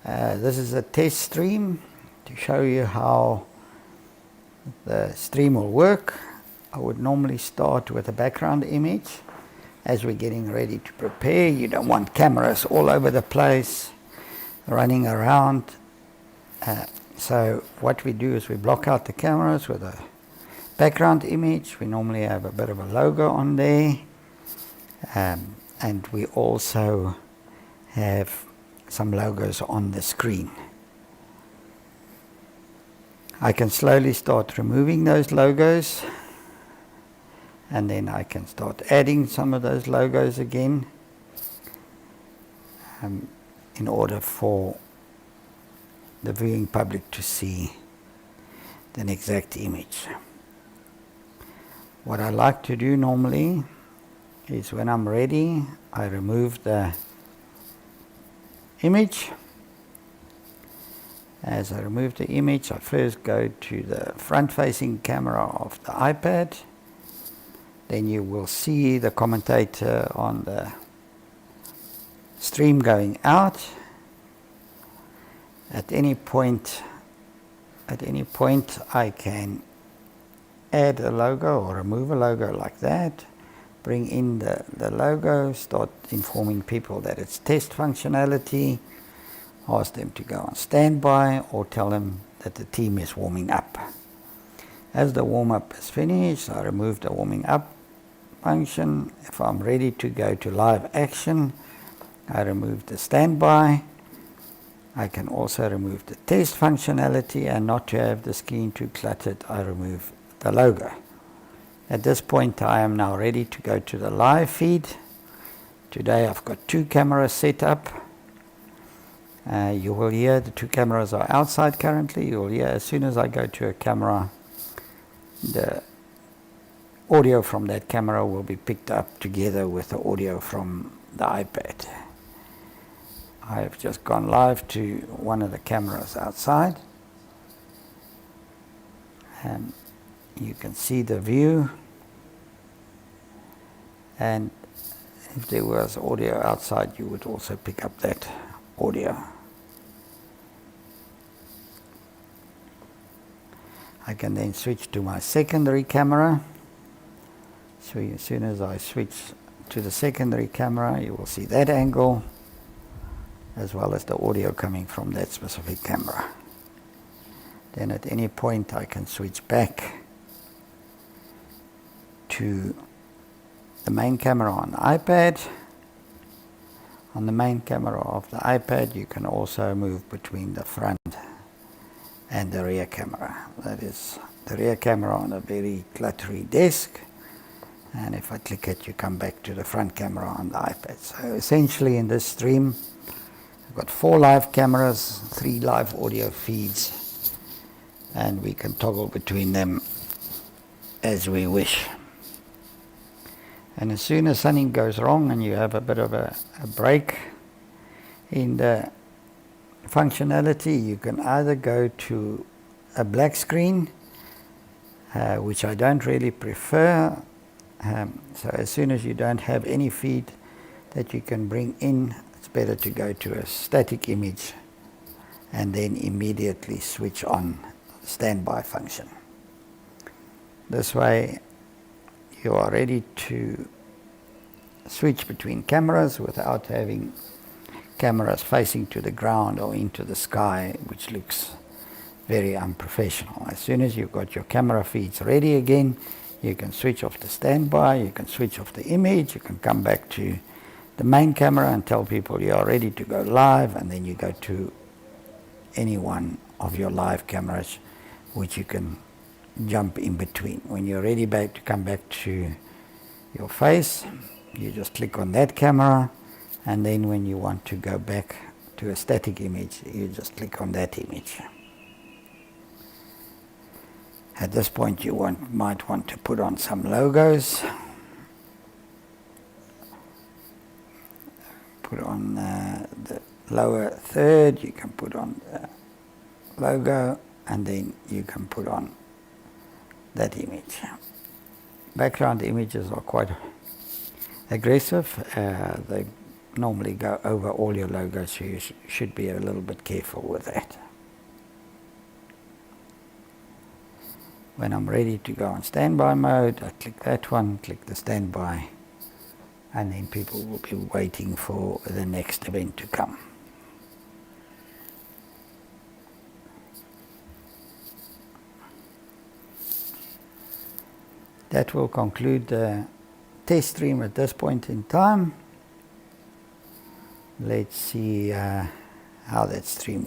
This is a test stream to show you how the stream will work. I would normally start with a background image as we're getting ready to prepare. You don't want cameras all over the place running around. So what we do is we block out the cameras with a background image. We normally have a bit of a logo on there, and we also have some logos on the screen. I can slowly start removing those logos, and then I can start adding some of those logos again in order for the viewing public to see the exact image. What I like to do normally is when I'm ready, I remove the image. As I remove the image, I first go to the front-facing camera of the iPad. Then you will see the commentator on the stream going out. At any point I can add a logo or remove a logo like that, bring in the logo, start informing people that it's test functionality, ask them to go on standby, or tell them that the team is warming up. As the warm-up is finished, I remove the warming up function. If I'm ready to go to live action, I remove the standby. I can also remove the test functionality, and not to have the screen too cluttered, I remove the logo. At this point, I am now ready to go to the live feed. Today I've got 2 cameras set up. You will hear the 2 cameras are outside currently. You will hear as soon as I go to a camera, the audio from that camera will be picked up together with the audio from the iPad. I have just gone live to one of the cameras outside. You can see the view, and if there was audio outside, you would also pick up that audio. I can then switch to my secondary camera. So as soon as I switch to the secondary camera, you will see that angle as well as the audio coming from that specific camera. Then at any point I can switch back to the main camera on the iPad. On the main camera of the iPad, you can also move between the front and the rear camera. That is the rear camera on a very cluttery desk, and if I click it, you come back to the front camera on the iPad. So essentially in this stream, I've got 4 live cameras, 3 live audio feeds, and we can toggle between them as we wish. And as soon as something goes wrong and you have a bit of a break in the functionality, you can either go to a black screen, which I don't really prefer. So as soon as you don't have any feed that you can bring in, it's better to go to a static image and then immediately switch on the standby function. This way you are ready to switch between cameras without having cameras facing to the ground or into the sky, which looks very unprofessional. As soon as you've got your camera feeds ready again, you can switch off the standby, you can switch off the image, you can come back to the main camera and tell people you are ready to go live, and then you go to any one of your live cameras, which you can jump in between. When you're ready to come back to your face, you just click on that camera, and then when you want to go back to a static image, you just click on that image. At this point you might want to put on some logos. Put on the lower third, you can put on the logo, and then you can put on that image. Background images are quite aggressive. They normally go over all your logos, so you should be a little bit careful with that. When I'm ready to go on standby mode, I click that one, click the standby, and then people will be waiting for the next event to come. That will conclude the test stream at this point in time. Let's see how that stream